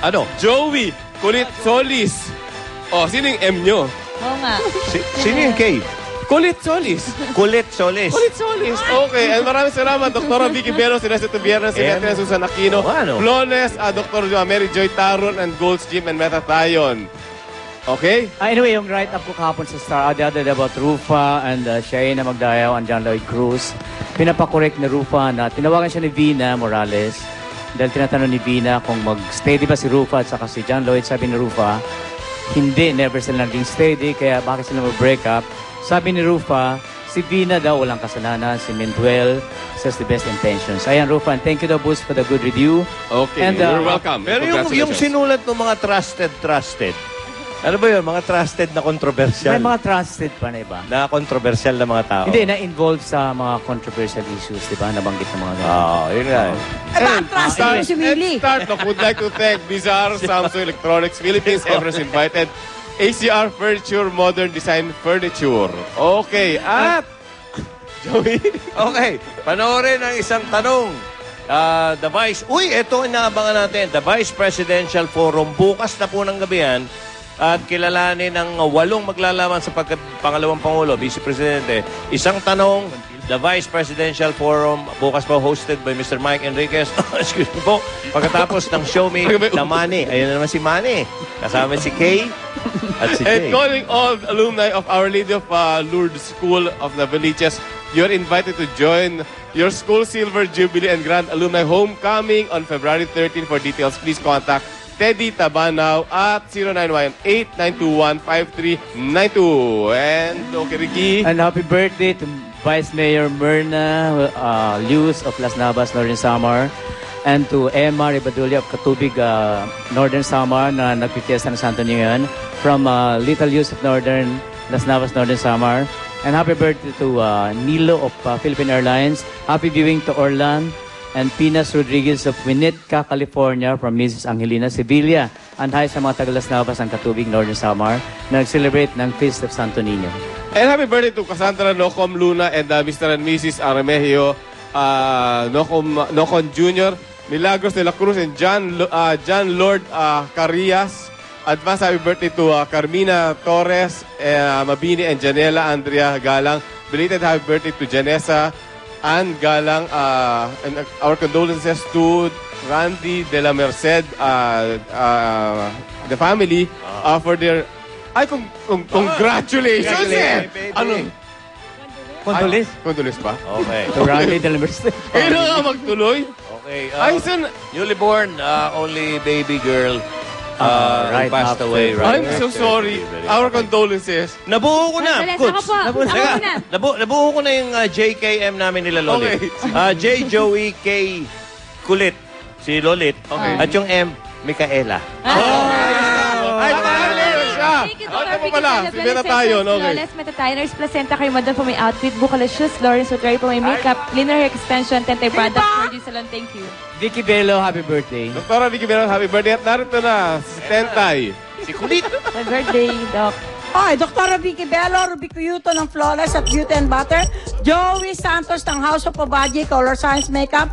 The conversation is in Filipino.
Ano? Joey Kulit Solis. Oh, sino yung M nyo? Oo nga. Sino yung K? Kulit Solis. Kulit Solis. Kulit Solis. Okay, and maraming salamat. Dr. Vicky Belo, si Nestor Tubierna, si M. Netra Susan Aquino, Ano? Flawless, Dr. Mary Joy Taron, and Gold's Gym and Metathion. Okay? Anyway, yung write-up ko kahapon sa Star, the other day about Rufa and Shaina Magdayaw and John Lloyd Cruz. Pinapakorek ni Rufa na tinawagan siya ni Vina Morales dahil tinatanong ni Vina kung mag-steady ba si Rufa at saka si John Lloyd. Sabi ni Rufa, hindi, never sila naging steady, kaya bakit sila mag-break up? Sabi ni Rufa, si Vina daw walang kasalanan, si Menduel says the best intentions. Ayan, Rufa, and thank you daw, Boost, for the good review. Okay, And, you're welcome. Pero yung sinulat ng mga trusted. Ano ba yun? Mga trusted na controversial? May mga trusted pa na iba. Na controversial na mga tao. Hindi, na-involved sa mga controversial issues, di ba? Nabanggit ng mga ganun. Oo, yun nga. Start off, would like to thank Bizarre Samsung Electronics Philippines, Everest Invited, ACR Furniture, Modern Design Furniture. Okay, at Joey. Okay, panoorin ang isang tanong. The Vice, ito inaabangan natin. The Vice Presidential Forum, bukas na po ng gabi yan. At kilalanin ng 8 maglalaman sa pangalawang Pangulo, Vice Presidente. Isang tanong, the Vice Presidential Forum, bukas po hosted by Mr. Mike Enriquez. Excuse me po. Pagkatapos ng show me, the Manny. Ayun na naman si Manny. Kasama si Kay at si Jay. And calling all alumni of Our Lady of Lourdes School of Navaliches, you're invited to join your school Silver Jubilee and Grand Alumni Homecoming on February 13. For details, please contact Teddy Tabanaw at 0918-921-5392. And okay, Ricky. And happy birthday to Vice Mayor Myrna Luz of Las Navas, Northern Samar. And to Emma Ribadulia of Katubig, Northern Samar, na nagpipiesta ng Santo Niño from Little Luz of Las Navas, Northern Samar. And happy birthday to Nilo of Philippine Airlines. Happy viewing to Orlan and Pinas Rodriguez of Winnetka, California from Mrs. Angelina Sevilla. And hi sa mga taga Las Navas ang Katubig, Northern Samar na nag-celebrate ng Feast of Santo Niño. And happy birthday to Cassandra Nocom Luna and Mr. and Mrs. Aremehio Nocom Jr., Milagros de la Cruz, and John Lord Carias. Advance happy birthday to Carmina Torres, Mabini, and Janela Andrea Galang. Belated happy birthday to Janessa Ann Galang, and our condolences to Randy de la Merced, the family, for their... congratulations! Ano? Condolence pa? Okay. To Randy de la Merced. Kaya na nga magtuloy? Okay. Newly born, only baby girl. Right passed after. away. Right. I'm so sorry. Our condolences. Nabuo ko na, Condolences. Coach. Ako po. Nabuo ko na yung JKM namin nila Lolit. J. Joey K. Kulit. Si Lolit. Okay. At yung M. Micaela. Ay, Thank you, Dr. Vicky Belo. Si Metathion, okay. Flawless Metathion. Nurse Placenta, kayo madam po may outfit. Bukalas shoes. Lawrence Sutray po may makeup. Linear hair extension. Tentay product. Surgery salon. Thank you. Vicky Belo, happy birthday. Dr. Vicky Belo, happy birthday. At narito na, si Tentay. Si Kulit. Happy birthday, Doc. Ay, Dr. Vicky Belo, Rubico Yuto ng Flawless at Beauty and Butter. Joey Santos ng House of Obagi, Color Science Makeup.